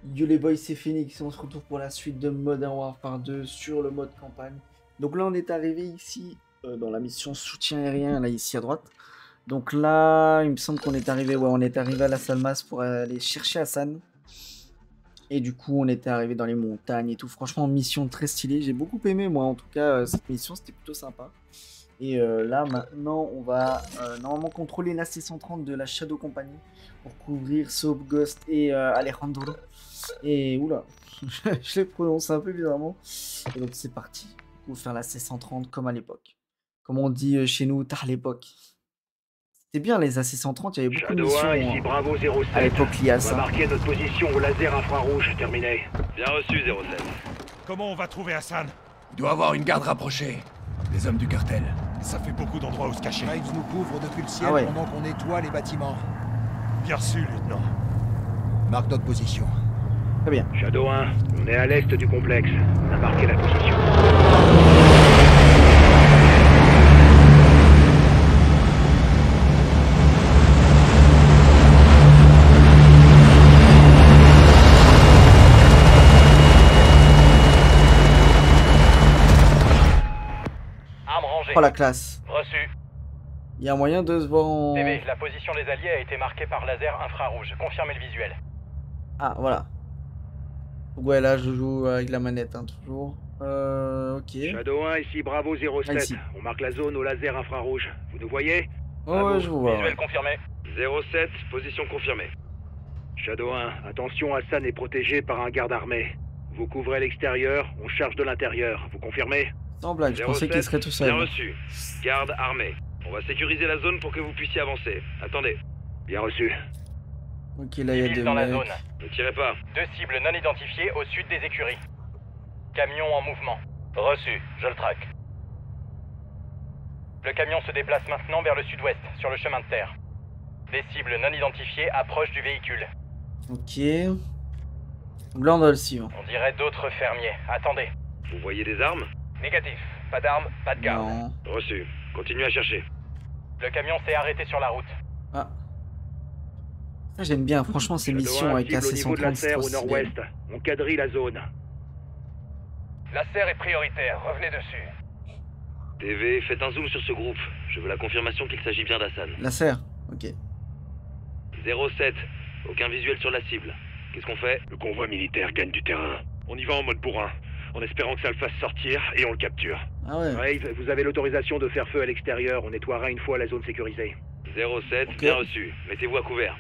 Yo les boys, c'est Phoenix et on se retrouve pour la suite de Modern Warfare 2 sur le mode campagne. Donc là on est arrivé ici dans la mission soutien aérien, là ici à droite. Donc là il me semble qu'on est arrivé, ouais, on est arrivé à la Salmas pour aller chercher Hassan. Et du coup on était arrivé dans les montagnes et tout, franchement mission très stylée, j'ai beaucoup aimé moi en tout cas cette mission, c'était plutôt sympa. Et là maintenant on va normalement contrôler la C130 de la Shadow Company pour couvrir Soap, Ghost et Alejandro. Et oula, je les prononce un peu bizarrement. Et donc c'est parti, pour faire la C130 comme à l'époque. Comme on dit chez nous, tard l'époque. C'était bien les AC130, il y avait beaucoup de missions ici, Bravo 07. à l'époque liées à ça. On va marquer notre position au laser infrarouge, terminé. Bien reçu, 07. Comment on va trouver Hassan? Il doit avoir une garde rapprochée. Les hommes du cartel. Ça fait beaucoup d'endroits où se cacher. Graves nous couvre depuis le ciel Ah ouais. pendant qu'on nettoie les bâtiments. Bien reçu, lieutenant. Marque notre position. Très bien. Shadow 1, on est à l'est du complexe. On a marqué la position. Arme rangée. Oh la classe. Reçu. Il y a moyen de se voir en... TV, la position des alliés a été marquée par laser infrarouge. Confirmez le visuel. Ah voilà. Donc ouais là je joue avec la manette hein, toujours. Ok. Shadow 1, ici Bravo 07. Ah, ici. On marque la zone au laser infrarouge. Vous nous voyez? Oh ouais je vous vois. Visuel Ouais. confirmé. 07, position confirmée. Shadow 1, attention, Hassan est protégé par un garde armé. Vous couvrez l'extérieur, on charge de l'intérieur. Vous confirmez? Sans blague, je pensais 07, qu'il serait tout seul. Bien reçu. Garde armée. On va sécuriser la zone pour que vous puissiez avancer. Attendez, Bien reçu. Ok là il y a Civils deux dans la mecs. zone. ne tirez pas. 2 cibles non identifiées au sud des écuries. Camion en mouvement. Reçu, je le traque. Le camion se déplace maintenant vers le sud-ouest, sur le chemin de terre. Des cibles non identifiées approchent du véhicule. Ok. Donc là on doit le suivre. On dirait d'autres fermiers. Attendez. Vous voyez des armes? Négatif. Pas d'armes, pas de garde. Non. Reçu. Continuez à chercher. Le camion s'est arrêté sur la route. Ah. Ça j'aime bien, franchement ces Shadow missions 1, avec cible au niveau de la AC130 c'est serre trop au stylé. nord-ouest. On quadrille la zone. La serre est prioritaire, revenez dessus. TV, faites un zoom sur ce groupe. Je veux la confirmation qu'il s'agit bien d'Hassan. La serre. Ok. 07, aucun visuel sur la cible. Qu'est-ce qu'on fait? Le convoi militaire gagne du terrain. On y va en mode bourrin, en espérant que ça le fasse sortir et on le capture. Ah ouais. Brave, vous avez l'autorisation de faire feu à l'extérieur. On nettoiera une fois la zone sécurisée. 07, Ok. bien reçu. Mettez-vous à couvert.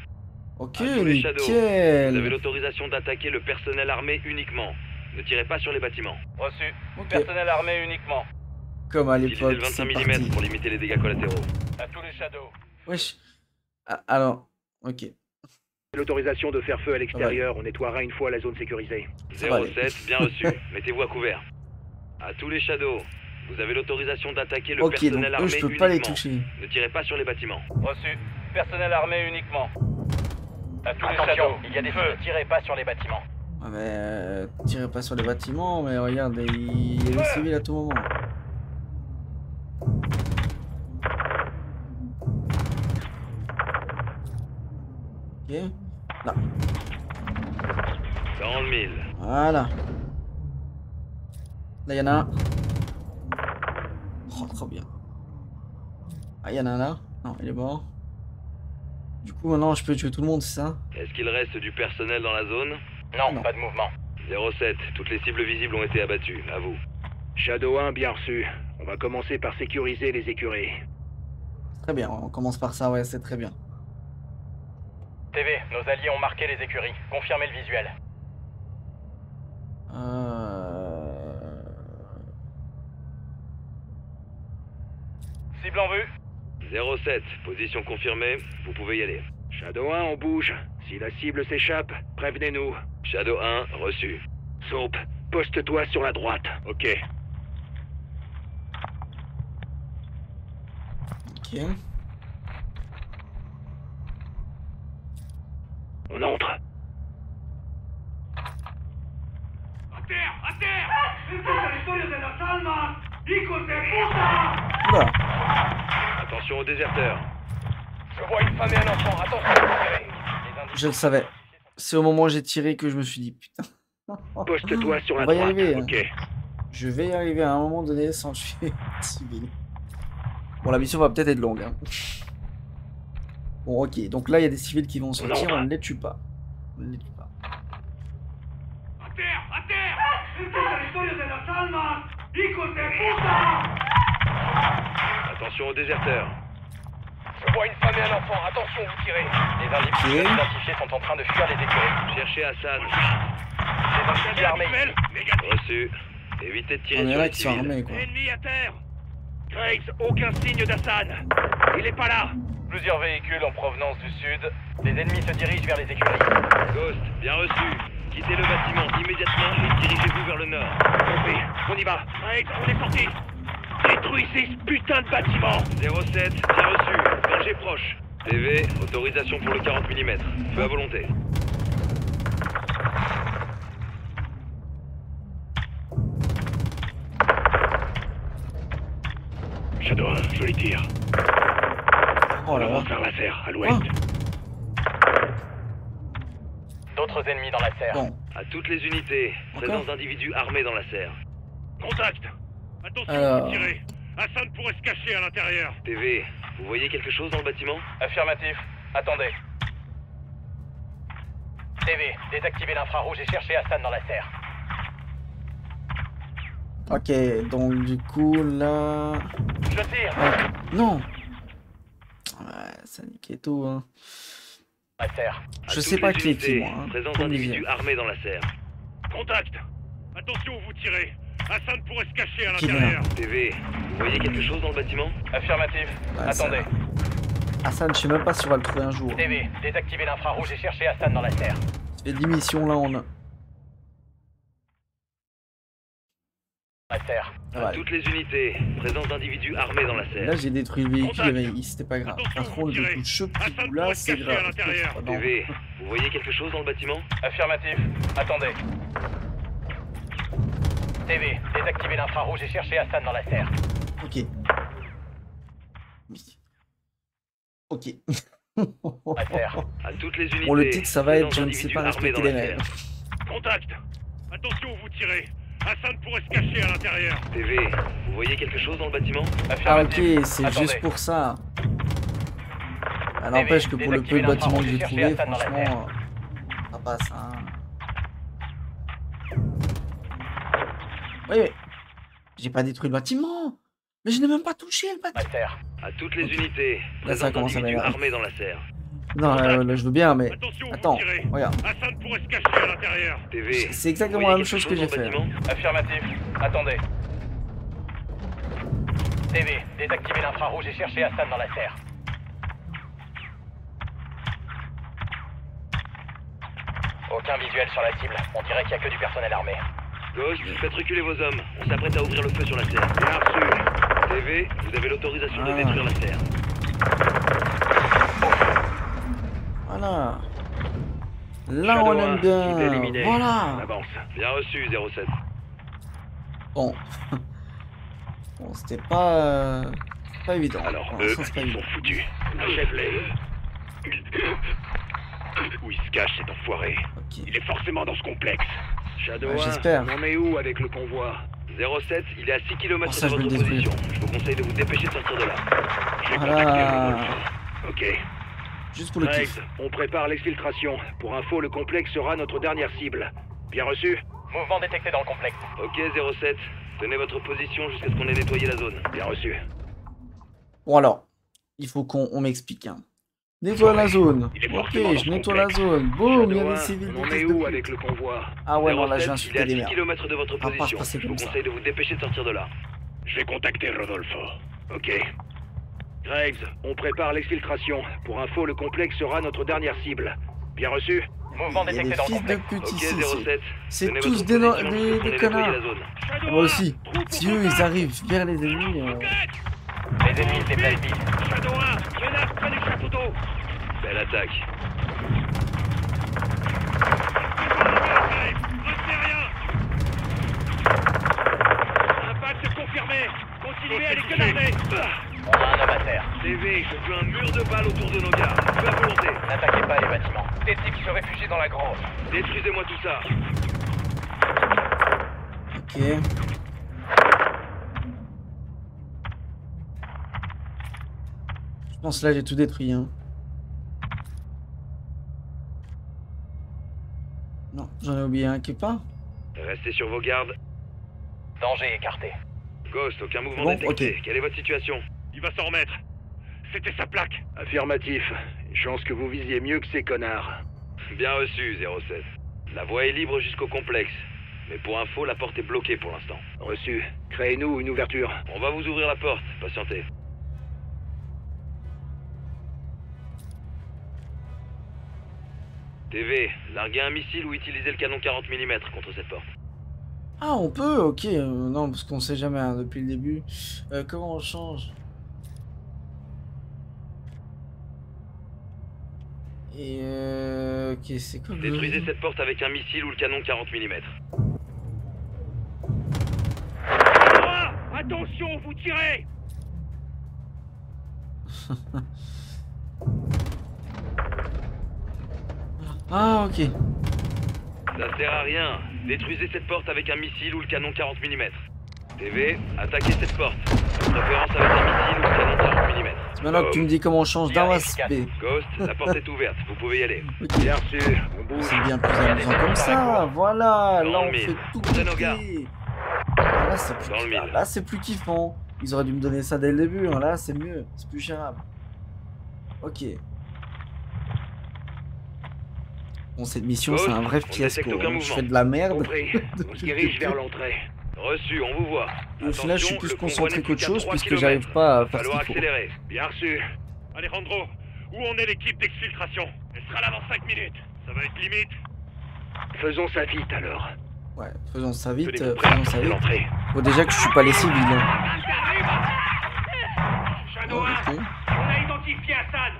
Ok, À tous les shadows. Vous nickel. avez l'autorisation d'attaquer le personnel armé uniquement. Ne tirez pas sur les bâtiments. Reçu. Ok. Personnel armé uniquement. Comme à Utilisez l'époque, le 25 c'est mm parti. pour limiter les dégâts collatéraux. À tous les shadows. Wesh. Ah, alors, ok. L'autorisation de faire feu à l'extérieur. On nettoiera une fois la zone sécurisée. Ça va aller. 07, bien reçu. Mettez-vous à couvert. À tous les shadows. Vous avez l'autorisation d'attaquer le Ok, donc personnel eux armé je peux uniquement. pas les toucher. Ne tirez pas sur les bâtiments. Reçu. Personnel armé uniquement. À tous les shadows. Il y a des feux. Ne tirez pas sur les bâtiments. Ouais, mais tirez pas sur les bâtiments, mais regarde, il y a les civils à tout moment. Ok. Là. Dans le mille. Voilà. Là, il y en a un. Oh, trop bien. Ah, il y en a un là. Non, il est mort. Du coup, maintenant, je peux tuer tout le monde, c'est ça? Est-ce qu'il reste du personnel dans la zone? Non, Non. pas de mouvement. 07, toutes les cibles visibles ont été abattues. À vous. Shadow 1, bien reçu. On va commencer par sécuriser les écuries. Très bien, on commence par ça, ouais, c'est très bien. TV, nos alliés ont marqué les écuries. Confirmez le visuel. Cible en vue. 07, position confirmée, vous pouvez y aller. Shadow 1, on bouge. Si la cible s'échappe, prévenez-nous. Shadow 1, reçu. Soap, poste-toi sur la droite. Ok. Ok. On entre. Oula, Attention aux déserteurs. Je vois une femme et un enfant. Attention, repérez. Les indices je le savais. C'est au moment où j'ai tiré que je me suis dit, putain, Poste-toi sur la On va y droite. arriver, hein. Ok. je vais y arriver à un moment donné sans tuer civil. Bon, la mission va peut-être être longue. Hein. Bon, ok. Donc là, il y a des civils qui vont sortir. Non. On ne les tue pas. On ne les tue pas. A terre! A terre! Attention aux déserteurs. Je vois une femme et un enfant, attention, vous tirez. Les individus non identifiés sont en train de fuir les écuries. Cherchez Hassan. Des individus armés. Reçu. Évitez de tirer On est sur là les qui sont civils. armés, quoi. Ennemi à terre! Graves, aucun signe d'Hassan. Il est pas là. Plusieurs véhicules en provenance du sud. Les ennemis se dirigent vers les écuries. Ghost, bien reçu. Quittez le bâtiment immédiatement et dirigez-vous vers le nord. Compris. On y va. Graves, on est sorti. Détruisez ce putain de bâtiment. 07, bien reçu. Danger proche. TV, autorisation pour le 40 mm. Feu à volonté. Shadow 1, joli tir. Oh là là. Avance vers la serre, à l'ouest. D'autres ennemis dans la serre. Bon. À toutes les unités, Encore présence d'individus armés dans la serre. Contact. Attention, Alors. vous tirez. Hassan pourrait se cacher à l'intérieur. TV, vous voyez quelque chose dans le bâtiment? Affirmatif. Attendez. TV, désactivez l'infrarouge et cherchez Hassan dans la serre. Ok, donc du coup, là... Je tire. Ah, non. Ouais, ça niquait tout, hein. La serre. Je À sais toutes pas les qui est qui, unités, moi. Hein. présence Faut me le d'individus dire. armés dans la serre. Contact. Attention, vous tirez. Hassan pourrait se cacher à Qui l'intérieur. TV, vous voyez quelque chose dans le bâtiment? Affirmatif. Bah, ça- Attendez. Hassan, je sais même pas si on va le trouver un jour. TV, désactivez l'infrarouge et cherchez Hassan dans la serre. Ça fait 10 missions, là, on a... La serre. À Ouais. toutes les unités, présence d'individus armés dans la serre. Là, j'ai détruit le véhicule, Contact. mais c'était pas grave. Attention, Par contre, vous le tirez. coup de ce petit Hassan coup là, pourrait se c'est cacher à grave. l'intérieur. Non. TV, vous voyez quelque chose dans le bâtiment? Affirmatif. Attendez. TV, désactivez l'infrarouge et cherchez Hassan dans la serre. Ok. Oui. Ok. La serre. À toutes les unités, Bon, le titre, ça va être présence je ne sais d'individus pas armés respecter dans les la règles. serre. Contact. Attention, vous tirez. Hassan pourrait se cacher à l'intérieur. TV, vous voyez quelque chose dans le bâtiment? Ah, Affirmatif. ok, c'est Attendez. juste pour ça. Ça n'empêche que pour le peu de bâtiments que j'ai trouvé, franchement, ça passe, hein. Oui, oui. J'ai pas détruit le bâtiment. Mais je n'ai même pas touché le bâtiment. La serre. À toutes les Ok. unités, Là, ça présence commence à d'individus m'énerver. armés dans la serre. Non, là, je veux bien, mais... Attention, Attends, vous tirez. regarde. Hassan pourrait se cacher à l'intérieur. TV, C'est exactement vous la voyez même chose quelque que j'ai dans le fait. bâtiment? Affirmatif. Attendez. TV, désactivez l'infrarouge et cherchez Hassan dans la serre. Aucun visuel sur la cible. On dirait qu'il n'y a que du personnel armé. Ghost, faites reculer vos hommes. On s'apprête à ouvrir le feu sur la serre. Bien reçu. TV, vous avez l'autorisation de Ah. détruire la serre. Voilà. Là, Shadow on 1, aime cible bien. éliminée. Voilà. On avance. Bien reçu, 07. Bon. Bon, c'était pas... pas évident. Alors, Pour eux, l'instant, c'est pas ils évident. sont foutus. Achève-les. Où il se cache, cet enfoiré? Ok. Il est forcément dans ce complexe. Shadow Ouais, 1, j'espère. on en est où avec le convoi? 07, il est à 6 km Oh, ça, de je vais votre le détruire. position. Je vous conseille de vous dépêcher de sortir de là. Je vais Voilà. contacter Rodolfo. Ok. Juste pour le kiff. Graves, on prépare l'exfiltration. Pour info, le complexe sera notre dernière cible. Bien reçu? Mouvement détecté dans le complexe. Ok, 07. Tenez votre position jusqu'à ce qu'on ait nettoyé la zone. Bien reçu. Bon alors, il faut qu'on m'explique. Hein. Nettoie la zone. Il est Ok, forcément dans je ce nettoie la complexe. zone. Boum, il y a Shadow des 1, civils. on en des est fils de où pute. avec le convoi? Ah ouais, non, là, je viens 07, il est à insulter des 6 merdes. km de votre On va pas position. se passer Je vous comme ça. conseille de vous dépêcher de sortir de là. Je vais contacter Rodolfo. Ok. Graves, on prépare l'exfiltration. Pour info, le complexe sera notre dernière cible. Bien reçu? Mouvement Il y a détecté des dans le fils de complexe. pute Ok, ici. 07. C'est Tenez tous votre des, position jusqu'à ce qu'on des ait nettoyé connards. la zone. Shadow Moi 1, aussi. trou pour Si eux, contact. ils arrivent vers les ennemis... Roquette. Les ennemis se déplacent vite. Shadow 1, menace près du château d'eau. Belle attaque. Restez rien. Impact confirmé. Continuez à les canarder. On a un homme à terre. TV, je veux un mur de balles autour de nos gars. Feu à volonté. N'attaquez pas les bâtiments. Des types se réfugient dans la grange. Détruisez-moi tout ça. Ok. Je pense là j'ai tout détruit. Hein. Non, j'en ai oublié un quelque part. Restez sur vos gardes. Danger écarté. Ghost, aucun mouvement Bon, détecté. ok. Quelle est votre situation? Il va s'en remettre. C'était sa plaque. Affirmatif. Chance que vous visiez mieux que ces connards. Bien reçu, 07. La voie est libre jusqu'au complexe. Mais pour info, la porte est bloquée pour l'instant. Reçu. Créez-nous une ouverture. On va vous ouvrir la porte. Patientez. TV, larguez un missile ou utilisez le canon 40 mm contre cette porte. Ah, on peut, ok. Non, parce qu'on sait jamais hein, depuis le début. Comment on change? Et ok, c'est quoi le... Détruisez cette porte avec un missile ou le canon 40 mm. Ah, attention, vous tirez! Ah, ok. Ça sert à rien. Détruisez cette porte avec un missile ou le canon 40 mm. TV, attaquez cette porte. De préférence avec un missile ou le canon 40 mm. C'est maintenant que tu me dis comment on change d'un aspect. Ghost, la porte est ouverte. Vous pouvez y aller. Ok. Bien reçu, on bouge. C'est bien plus amusant comme ça, voilà, là on fait tout Prenez nos gardes. péter. Ah, là c'est plus, Dans le mille. là, c'est plus kiffant. Ils auraient dû me donner ça dès le début, hein. Là c'est mieux, c'est plus gérable. Ok. Bon, cette mission c'est un vrai on fiasco. détecte aucun Hein. Je mouvement. fais de la merde. Compris. On se dirige vers l'entrée. Reçu, on vous voit. Et au final je suis Attention, plus le convoi concentré n'est qu'autre plus qu'à chose 3 puisque kilomètres. j'arrive pas à Va faire ce falloir qu'il faut. accélérer. Bien reçu. Alejandro, où en est l'équipe d'exfiltration? Elle sera là dans 5 minutes. Ça va être limite. Faisons ça vite alors. Ouais, faisons ça vite, Tenez-vous prêts faisons à ça passer vite. l'entrée. Faut déjà que je suis pas les civils. Hein. Shadow Oh, 1, ok. on a identifié Hassan.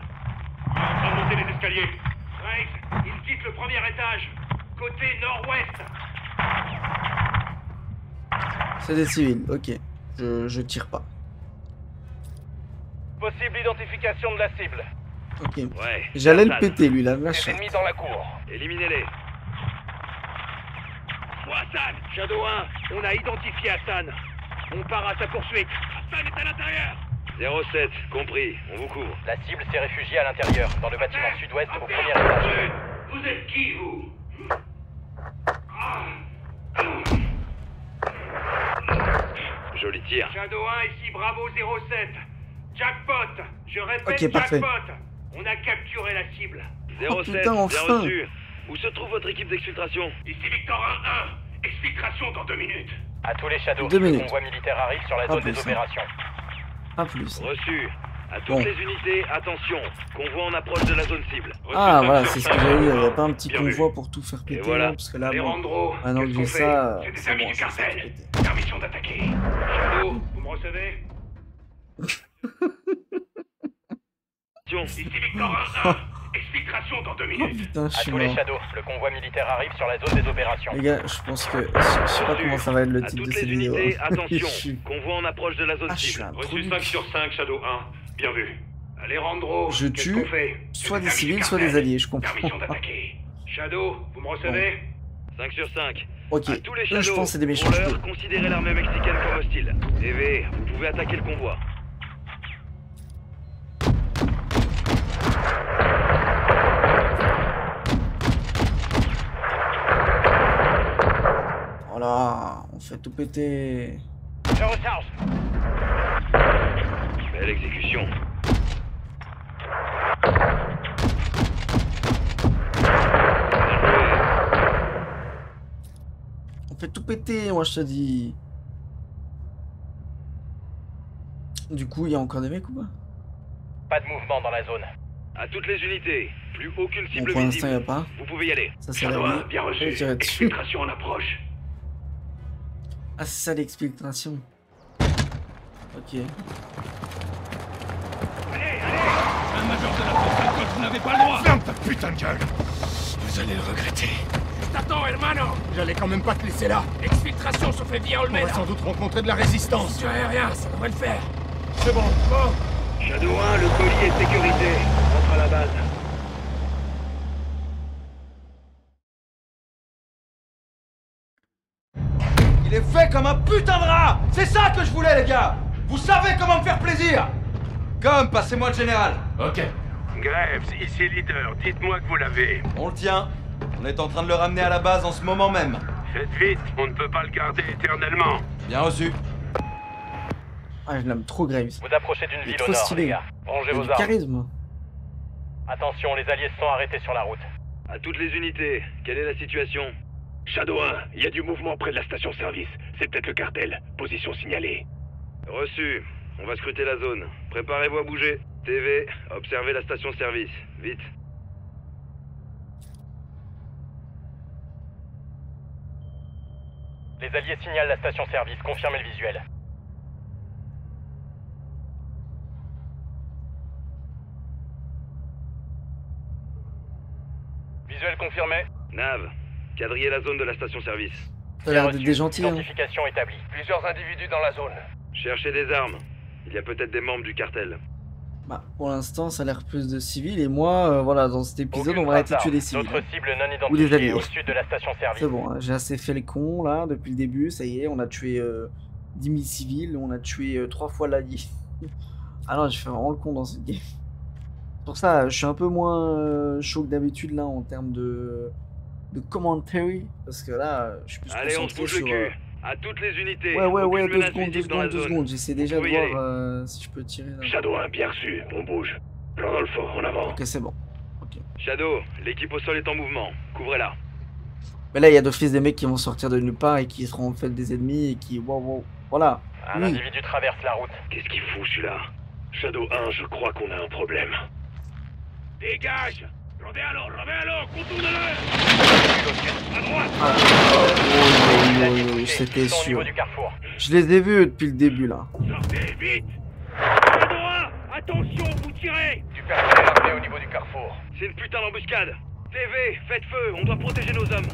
Il est en train de monter les escaliers. Graves, il quitte le premier étage. Côté nord-ouest. C'est des civils, ok. Je tire pas. Possible identification de la cible. Ok. Ouais. J'allais le Hassan. péter lui là, Des machin. ennemis dans la cour. Éliminez-les. Hassan, Shadow 1, on a identifié Hassan. On part à sa poursuite. Hassan est à l'intérieur. 07, compris. On vous couvre. La cible s'est réfugiée à l'intérieur, dans le bâtiment sud-ouest au premier étage. Vous êtes qui, vous? Joli tir. Shadow 1, ici Bravo 07. Jackpot. Je répète, Ok, parfait. jackpot. On a capturé la cible. 07, Oh, putain, bien enfin. reçu. Où se trouve votre équipe d'exfiltration? Ici Victor 1-1. Exfiltration dans 2 minutes. À tous les Shadows, 2 le minutes. convoi militaire arrive sur la Ah, zone plus, des hein. opérations. Pas plus. Reçu. À toutes Bon. les unités, attention. Convoi en approche de la zone cible. Ah voilà, c'est ce que j'ai eu. Il n'y a pas un petit Bien vu. convoi pour tout faire péter voilà. là, parce que là, bon, Alejandro, maintenant que qu'est-ce j'ai qu'on fait? ça, C'est des c'est amis bon, du ça fait cartel. péter. Permission d'attaquer. Shadow, vous me recevez? Attention. Ici Victor 1-1. Exfiltration dans 2 Oh minutes. putain, je À suis tous les mort. Shadows, le convoi militaire arrive sur la zone des opérations. Les gars, je pense que. Je sais pas comment ça va être le À titre de toutes cette les vidéo. unités, Je attention. suis- Convoi en approche de la zone Ah, je suis cible. un Reçu truc. 5 sur 5, Shadow 1. Bien vu. Alejandro, Je qu'est-ce tue qu'on fait? soit C'est des amis civils, du soit cartel. des alliés, je comprends. Permission d'attaquer. Shadow, vous me recevez? 5 sur 5. Ok, À tous les eux Shadows, je pense que c'est des méchants. pour l'heure, considérez l'armée mexicaine comme hostile. TV, vous pouvez attaquer le convoi. Voilà, on fait tout péter. Je recharge. Belle exécution. On fait tout péter, moi je te dis. Du coup, il y a encore des mecs ou pas? Pas de mouvement dans la zone. À toutes les unités, plus aucune Bon, cible pour l'instant, il n'y a visible. pas. Vous pouvez y aller. Ça, c'est Shadow 1, réglé. bien Je vais reçu. tirer dessus. Exfiltration en approche. Ah, c'est ça l'exfiltration. Ok. Un major de la force alcool, vous n'avez pas le droit. Ferme ta putain de gueule. Vous allez le regretter. Attends, hermano! J'allais quand même pas te laisser là. Exfiltration se fait via On va Olmeda. sans doute rencontrer de la résistance. Tu aérien, ça devrait le faire. C'est bon. Shadow 1, le colis est sécurisé. Rentre à la base. Il est fait comme un putain de rat. C'est ça que je voulais, les gars. Vous savez comment me faire plaisir. Comme, passez-moi le général. Ok. Graves, ici leader, dites-moi que vous l'avez. On le tient. On est en train de le ramener à la base en ce moment même. Faites vite, on ne peut pas le garder éternellement. Bien reçu. Ah, je l'aime trop, Graves. Vous approchez d'une Il est ville trop au nord, stylé. les gars. Rangez Il a vos du armes. charisme. Attention, les alliés se sont arrêtés sur la route. À toutes les unités, quelle est la situation? Shadow 1, il y a du mouvement près de la station-service. C'est peut-être le cartel. Position signalée. Reçu. On va scruter la zone. Préparez-vous à bouger. TV, observez la station-service. Vite. Les alliés signalent la station-service. Confirmez le visuel. Visuel confirmé. Nav, quadrillez la zone de la station-service. T'as l'air Bien d'être reçu. des gentils, hein. Identification établie. Plusieurs individus dans la zone. Cherchez des armes. Il y a peut-être des membres du cartel. Bah, pour l'instant, ça a l'air plus de civils. Et moi, voilà, dans cet épisode, Aucune on va arrêter de trace tuer d'armes. les civils. D'autres cibles non Ou des identifiées alliés. au sud de la station-service. C'est bon, hein, j'ai assez fait le con, là, depuis le début. Ça y est, on a tué 10 000 civils. On a tué 3 fois l'allié. Ah non, j'ai fait vraiment le con dans cette game. Pour ça, je suis un peu moins chaud que d'habitude, là, en termes de commentary. Parce que là, je suis plus Allez, on se concentré bouge le sur... cul. À toutes les unités. Ouais, Aucune 2 menace secondes, 2 visible dans la secondes, 2 zone. secondes. J'essaie déjà de pouvez y aller. voir si je peux tirer. Là. Shadow 1, bien reçu. On bouge. Rodolfo, en avant. Ok, c'est bon. Shadow, l'équipe au sol est en mouvement. Couvrez-la. Mais là, il y a d'office des mecs qui vont sortir de nulle part et qui seront en fait des ennemis et qui... Wow. Voilà. Un Oui. individu traverse la route. Qu'est-ce qu'il fout, celui-là? Shadow 1, je crois qu'on a un problème. Dégage! Rovéalo, contourne-le! À droite! Oui, c'était Ils sont au niveau sûr. du carrefour. Je les ai vus depuis le début, là. Sortez, vite! Shadow 1, attention, vous tirez! Du cartel est ramené au niveau du carrefour. C'est une putain d'embuscade. TV, faites feu, on doit protéger nos hommes.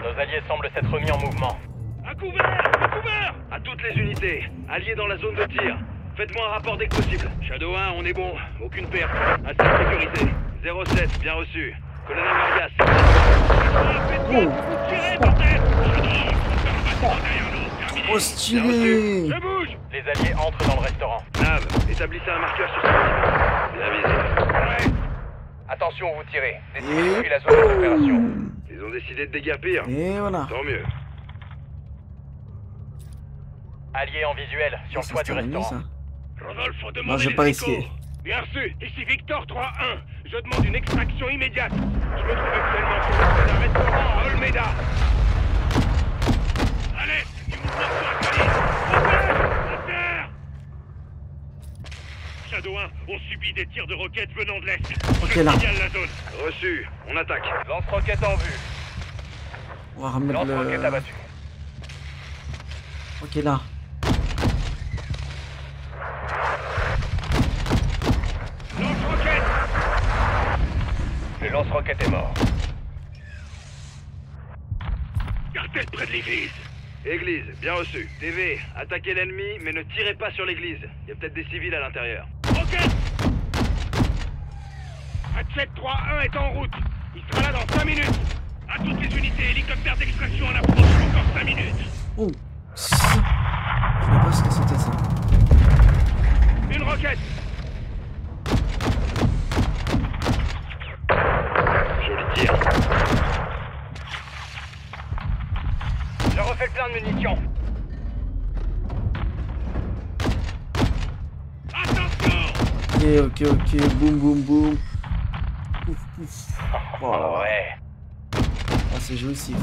Nos alliés semblent s'être remis en mouvement. À couvert! À toutes les unités, alliés dans la zone de tir. Faites-moi un rapport dès que possible. Shadow 1, on est bon. Aucune perte. Assez sécurisé. 07, bien reçu. Colonel Vargas. Faites-le, vous tirez, bordel! Oh, stylé! Je bouge! Les alliés entrent dans le restaurant. Nav, établissez un marqueur sur ce bâtiment. Bien visé. Ouais! Attention où vous tirez. Et... Décidez la zone d'opération. Ils ont décidé de déguerpir. Et voilà. Tant mieux. Alliés en visuel sur le Ça, toit c'est du terminé, restaurant. ça. Rodolfo demande Non, je vais les pas échos. risquer. Bien reçu, ici Victor 3-1. Je demande une extraction immédiate. Je me trouve actuellement sur le toit d'un restaurant à Olmeda. Allez, du mouvement sur la colline. En terre! Shadow 1, on subit des tirs de roquettes venant de l'Est. Ok, Je là. signale la zone. Reçu. On attaque. Lance-roquette en vue. On va remettre Lance-roquette le... abattu. Ok, là. Lance-roquette! Le lance-roquette est mort. Cartel près de l'église. Église, bien reçu. TV, attaquez l'ennemi, mais ne tirez pas sur l'église. Il y a peut-être des civils à l'intérieur. Roquette! Hatchet 3-1 est en route. Il sera là dans 5 minutes. À toutes les unités, hélicoptère d'extraction en approche. Encore 5 minutes. Oh, c'est ça. Je sais pas ce que c'était, ça. Une roquette. Joli tir. Je refais le plein de munitions. Attention! Ok. Boum. Pouf. Voilà. Ouais. Ah, c'est jouissif.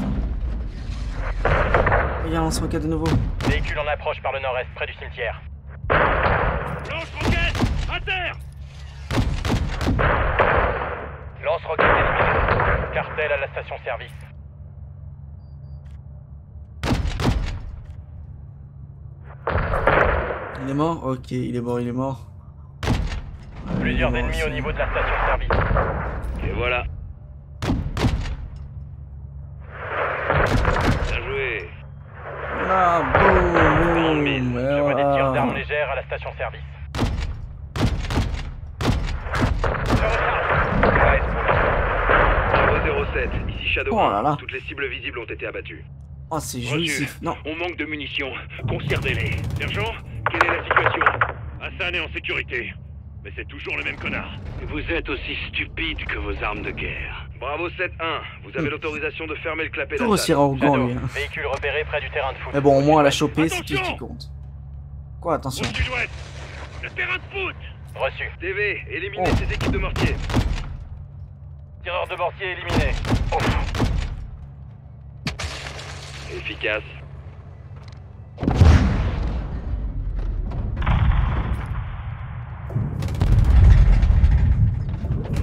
Il y a un lance-roquette de nouveau. Véhicule en approche par le nord-est, près du cimetière. Lance-roquette! À terre! Lance-roquette éliminé. Cartel à la station-service. Il est mort? Ok, il est mort. Plusieurs ennemis au niveau de la station-service. Et voilà. Bien joué. Voilà, Grande mise. boum. Je vois des tirs Voilà. d'armes légères à la station-service. Je recharge. Ouais, c'est pour lui. Bravo 07, ici Shadow Oh là 1. là. Toutes les cibles visibles ont été abattues. Oh, c'est jouissif. Non. On manque de munitions. Conservez-les. Sergent, quelle est la situation? Hassan est en sécurité. Mais c'est toujours le même connard. Vous êtes aussi stupide que vos armes de guerre. Bravo 7-1, vous avez l'autorisation de fermer le clapet Toujours aussi d'Hassan. arrogant, Shadow, lui. Hein. véhicule repéré près du terrain de foot. Mais bon, au moins, elle a Au chopé, c'est tout ce qui Attention. compte. Quoi, attention. Au sud-ouest. Le terrain de foot. Reçu. TV, éliminez Oh. ces équipes de mortier. Tireur de mortier éliminé. Efficace.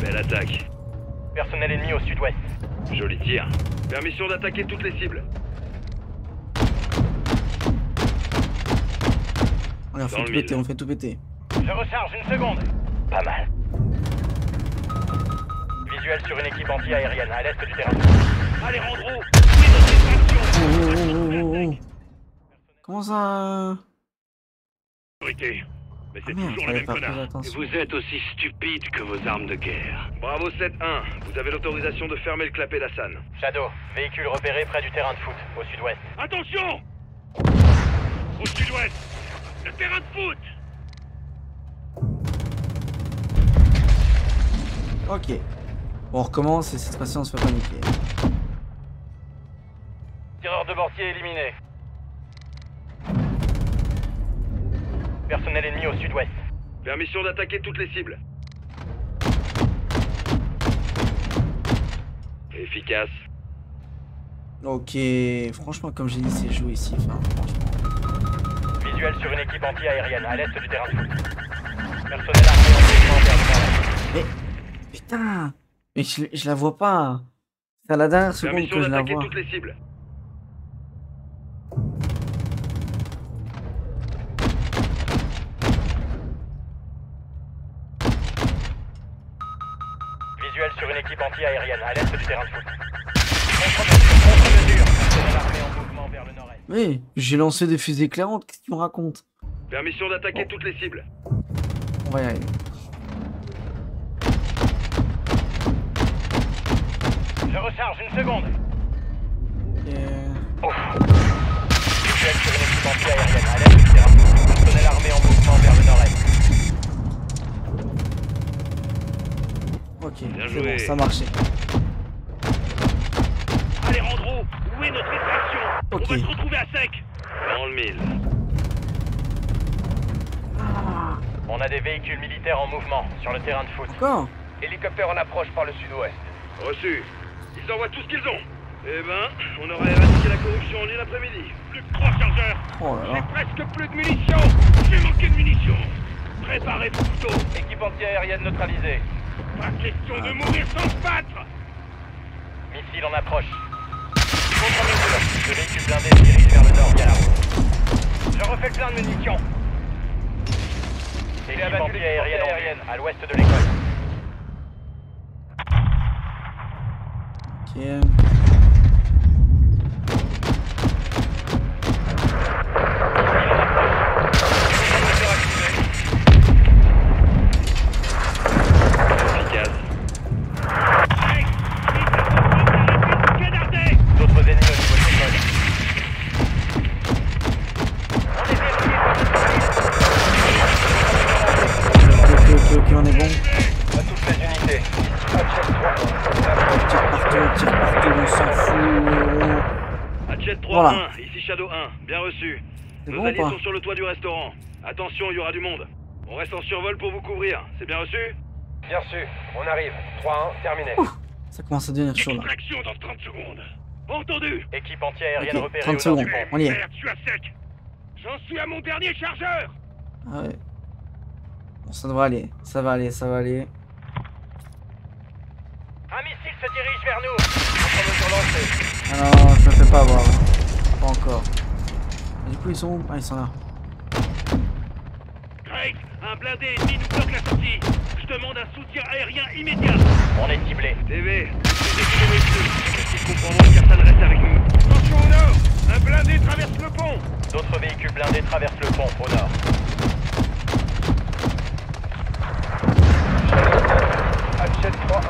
Belle attaque. Personnel ennemi au sud-ouest. Joli tir. Permission d'attaquer toutes les cibles. Allez, on fait Dans tout le péter, mille. on fait tout péter. Je recharge une seconde. Pas mal. Visuel sur une équipe anti-aérienne à l'est du terrain de foot. Allez, Randro. Où est notre extraction? Oh. Comment ça Sécurité. Mais c'est Ah merde, toujours le fallait même pas faire connard. attention. Vous êtes aussi stupide que vos armes de guerre. Bravo 7-1, vous avez l'autorisation de fermer le clapet d'Hassan. Shadow, véhicule repéré près du terrain de foot au sud-ouest. Attention. Au sud-ouest. Le terrain de foot. Ok. Bon, on recommence et cette fois-ci on se fait paniquer. Tireur de mortier éliminé. Personnel ennemi au sud-ouest. Permission d'attaquer toutes les cibles. Efficace. Ok, franchement, comme j'ai dit, c'est jouissif. Hein, franchement. Visuel sur une équipe anti-aérienne à l'est du terrain de foot. Personnel armé en mouvement vers le nord-est. Mais putain, mais je la vois pas. C'est à la dernière seconde Permission que je la d'attaquer vois. toutes les cibles. Visuel sur une équipe anti-aérienne à l'est du terrain de foot. Contre-mesure. Personnel armé en mouvement vers le nord-est. Oui, j'ai lancé des fusées éclairantes. Qu'est-ce que tu me racontes? Permission d'attaquer toutes les cibles. On va y arriver. Je recharge une seconde. Et... Visuel sur une équipe anti-aérienne à l'est du terrain de foot. Personnel armé en mouvement vers le nord-est. Ok, Bien c'est joué. bon, ça marchait. Allez, Randro. Où est notre extraction? Ok. On va se retrouver à sec. Dans le mille. On a des véhicules militaires en mouvement sur le terrain de foot. Encore? Hélicoptère en approche par le sud-ouest. Reçu. Ils envoient tout ce qu'ils ont. Eh ben, on aurait éradiqué la corruption en une après-midi. Plus que 3 chargeurs. Oh là J'ai là. presque plus de munitions. J'ai manqué de munitions. Préparez vos couteaux. Équipe anti-aérienne neutralisée. Pas question de mourir sans se battre. Missile en approche. Contre-mesure. Le véhicule blindé se dirige vers le nord via la route. Je refais le plein de munitions. Équipe anti-aérienne à l'ouest de l'école. Ok. Efficace. Hey, canardais. D'autres ennemis au niveau de l'école. On est verrouillé par notre Ok, on est bon. à toutes les unités. Tire partout, on s'en fout. Hatchet 3-1, Voilà. ici Shadow 1, bien reçu. C'est Nos bon ou alliés pas? sont sur le toit du restaurant. Attention, il y aura du monde. On reste en survol pour vous couvrir. C'est bien reçu? Bien sûr, on arrive. 3-1, terminé. Ça commence à devenir chaud là. Extraction dans 30 secondes. Entendu. Équipe anti-aérienne Ok, repérée 30 au nord du secondes. pont. On y est. Merde, je suis à sec. J'en suis à mon dernier chargeur. Ah ouais. Bon, ça devrait aller. Ça va aller, ça va aller. Un missile se dirige vers nous. Contre-mesure lancée. Ah non, je me fais pas avoir. Pas encore. Et du coup, ils sont où? Ah, ils sont là. Craig, un blindé ennemi nous bloque la sortie. Je demande un soutien aérien immédiat. On est ciblé. TV, utilisez tous les véhicules. Ils comprendront qu'Hassan reste avec nous. Attention au nord. Un blindé traverse le pont. D'autres véhicules blindés traversent le pont au nord. Hatchet 3-1.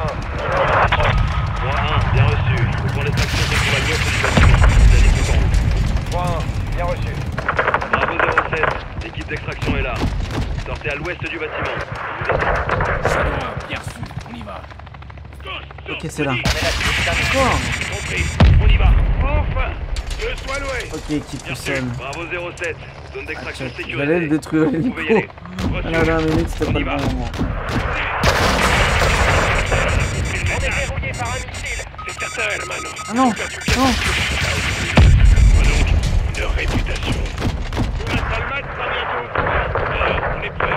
3-1, bien reçu. Au point d'extraction, c'est pour à l'ouest du bâtiment. Vous allez se tendre. sud-ouest du bâtiment. On vous attend. Shadow 1, bien reçu. On y va. Ok, c'est là. On est là-dessus, terminé. Quoi? Compris. On y va. Enfin. Je sois loué. Ok, qui sonne. Bravo 07. Zone d'extraction sécurisée. J'allais le détruire Vous l'hélico. pouvez y aller. À la dernière minute, c'était On pas y le va. bon moment. On est verrouillé par un missile. C'est certain, hermano. Ah non, non. De réputation. Tout reste le match sera bientôt. Alors, on est prêt.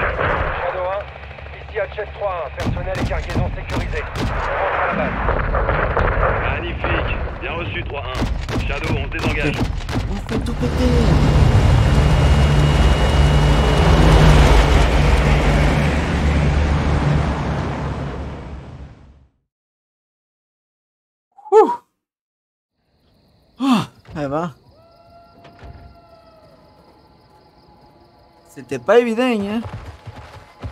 Shadow 1, ici Hatchet 3-1, personnel et cargaison sécurisés. On rentre à la base. Magnifique. Bien reçu 3-1. Shadow, on se désengage. On fait tout péter. Ouh. Ah, eh ben. C'était pas évident, hein.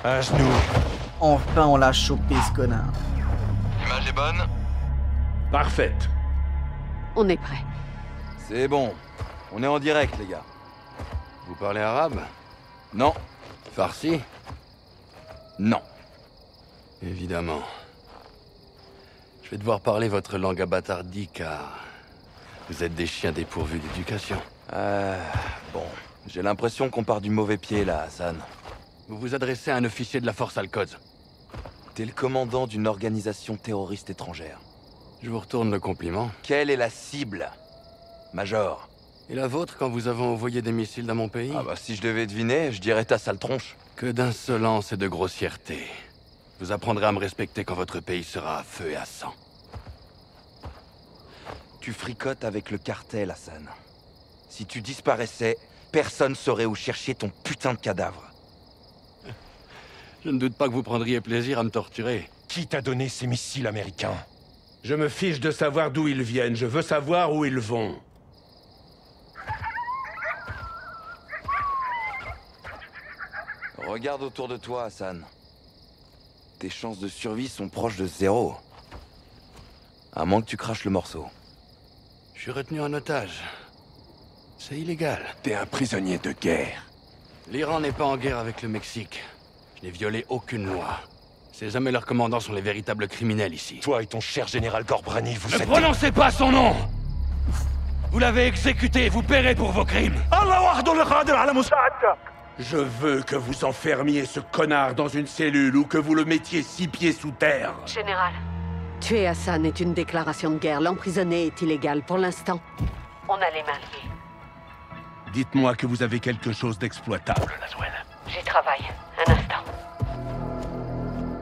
À genoux. Enfin, on l'a chopé, ce connard. L'image est bonne? Parfaite. On est prêt. C'est bon. On est en direct, les gars. Vous parlez arabe? Non. Farsi? Non. Évidemment. Je vais devoir parler votre langue abattardie car vous êtes des chiens dépourvus d'éducation. Bon. J'ai l'impression qu'on part du mauvais pied là, Hassan. Vous vous adressez à un officier de la force Al-Quds. T'es le commandant d'une organisation terroriste étrangère. Je vous retourne le compliment. Quelle est la cible, Major? Et la vôtre quand vous avez envoyé des missiles dans mon pays? Ah bah si je devais deviner, je dirais ta sale tronche. Que d'insolence et de grossièreté. Vous apprendrez à me respecter quand votre pays sera à feu et à sang. Tu fricotes avec le cartel, Hassan. Si tu disparaissais, personne saurait où chercher ton putain de cadavre. Je ne doute pas que vous prendriez plaisir à me torturer. Qui t'a donné ces missiles américains? Je me fiche de savoir d'où ils viennent, je veux savoir où ils vont. Regarde autour de toi, Hassan. Tes chances de survie sont proches de 0. À moins que tu craches le morceau. Je suis retenu en otage. C'est illégal. T'es un prisonnier de guerre. L'Iran n'est pas en guerre avec le Mexique. Je n'ai violé aucune loi. Ces hommes et leurs commandants sont les véritables criminels ici. Toi et ton cher général Gorbrani, vous Ne êtes... prononcez pas son nom! Vous l'avez exécuté, vous paierez pour vos crimes! Je veux que vous enfermiez ce connard dans une cellule ou que vous le mettiez 6 pieds sous terre. Général. Tuer Hassan est une déclaration de guerre. L'emprisonner est illégal. Pour l'instant, on a les mains liées. Dites-moi que vous avez quelque chose d'exploitable, Laswell. J'y travaille. Un instant.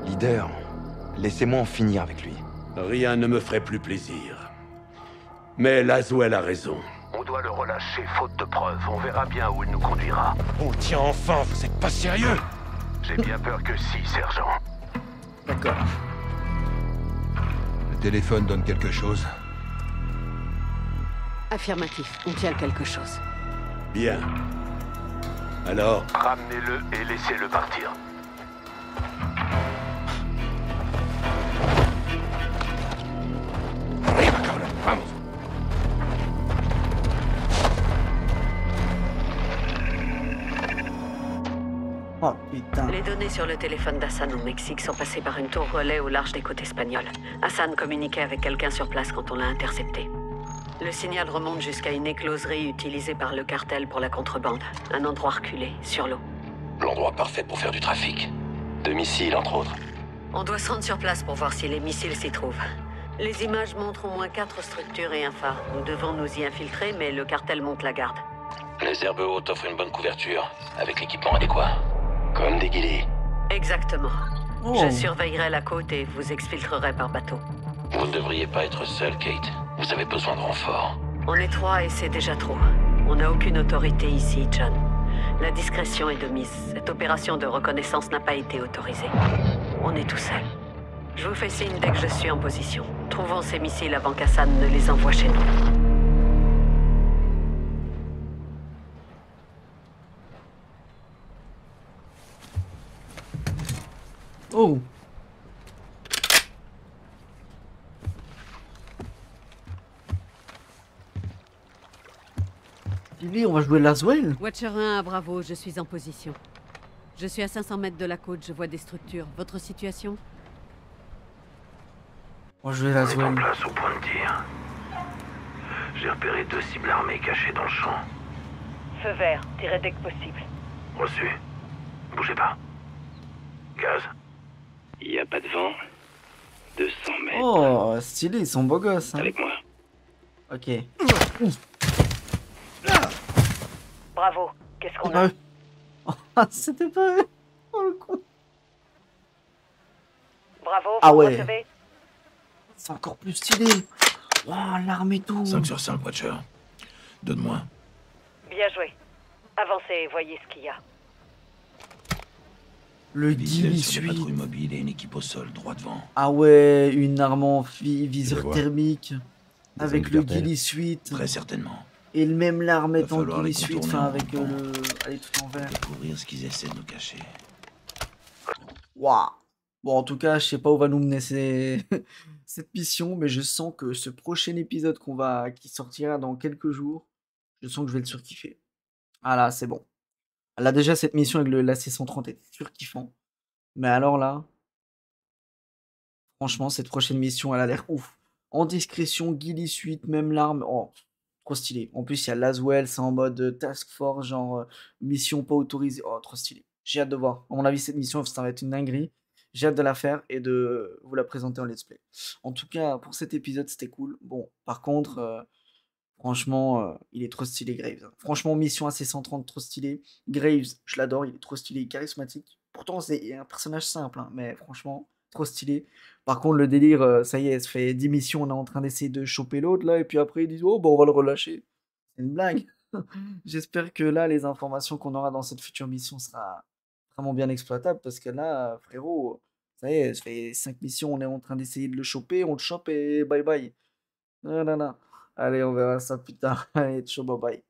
Leader, laissez-moi en finir avec lui. Rien ne me ferait plus plaisir. Mais Laswell a raison. On doit le relâcher, faute de preuves. On verra bien où il nous conduira. Oh tiens, enfin, vous êtes pas sérieux? J'ai bien peur que si, sergent. D'accord. Le téléphone donne quelque chose? Affirmatif. On tient quelque chose. Bien. Alors, Ramenez-le et laissez-le partir. vamos. Oh putain. Les données sur le téléphone d'Hassan au Mexique sont passées par une tour relais au large des côtes espagnoles. Hassan communiquait avec quelqu'un sur place quand on l'a intercepté. Le signal remonte jusqu'à une écloserie utilisée par le cartel pour la contrebande. Un endroit reculé, sur l'eau. L'endroit parfait pour faire du trafic. De missiles, entre autres. On doit se rendre sur place pour voir si les missiles s'y trouvent. Les images montrent au moins 4 structures et un phare. Nous devons nous y infiltrer, mais le cartel monte la garde. Les herbes hautes offrent une bonne couverture, avec l'équipement adéquat. Comme des guillis. Exactement. Oh. Je surveillerai la côte et vous exfiltrerai par bateau. Vous ne devriez pas être seul, Kate. Vous avez besoin de renfort. On est 3 et c'est déjà trop. On n'a aucune autorité ici, John. La discrétion est de mise. Cette opération de reconnaissance n'a pas été autorisée. On est tout seul. Je vous fais signe dès que je suis en position. Trouvons ces missiles avant qu'Hassan ne les envoie chez nous. Oh. Lily, on va jouer Laswell. Watcher 1 à Bravo, je suis en position. Je suis à 500 mètres de la côte, je vois des structures. Votre situation? Moi, je vais la On est en zone. place au point de tir. J'ai repéré 2 cibles armées cachées dans le champ. Feu vert, tirez dès que possible. Reçu. Bougez pas. Gaz. Il n'y a pas de vent. 200 mètres. Oh, stylé, ils sont beaux gosses. Hein. Avec moi. Ok. Bravo, qu'est-ce qu'on Ah, a? Ah, c'était pas eux. Oh, le con. Bravo, Ah vous ouais. recevez? C'est encore plus stylé. Oh, l'arme et tout. 5 sur 5, Watcher. Donne-moi. Bien joué. Avancez et voyez ce qu'il y a. Le Visuel Ghillie sur des Suite. patrouilles mobiles et une équipe au sol, droit devant. Ah ouais, une arme en viseur vois. thermique. Des Avec le indications. Ghillie Suite. Très certainement. Et le même l'armette Va en falloir les Ghillie Suite. contourner Enfin, en avec rampant. le. Elle est tout en vert. Découvrir ce qu'ils essaient de nous cacher. Waouh. Bon, en tout cas, je sais pas où va nous mener cette mission, mais je sens que ce prochain épisode qui sortira dans quelques jours, je sens que je vais le surkiffer. Ah là, c'est bon. Là, déjà, cette mission avec la C-130 est surkiffant. Mais alors là, franchement, cette prochaine mission, elle a l'air ouf. En discrétion, Ghillie Suite, même l'arme. Oh, trop stylé. En plus, il y a Laswell, c'est en mode task force, genre mission pas autorisée. Oh, trop stylé. J'ai hâte de voir. À mon avis, cette mission, ça va être une dinguerie. J'ai hâte de la faire et de vous la présenter en let's play. En tout cas, pour cet épisode, c'était cool. Bon, par contre, franchement, il est trop stylé, Graves. Franchement, mission AC-130, trop stylé. Graves, je l'adore, il est trop stylé, charismatique. Pourtant, c'est un personnage simple, hein, mais franchement, trop stylé. Par contre, le délire, ça y est, ça fait 10 missions, on est en train d'essayer de choper l'autre, là, et puis après, ils disent, oh, bah, on va le relâcher. C'est une blague. J'espère que là, les informations qu'on aura dans cette future mission sera vraiment bien exploitable, parce que là, frérot, ça y est, ça fait 5 missions, on est en train d'essayer de le choper, on le chope et bye bye. Ah là là. Allez, on verra ça plus tard. Allez, ciao, bye bye.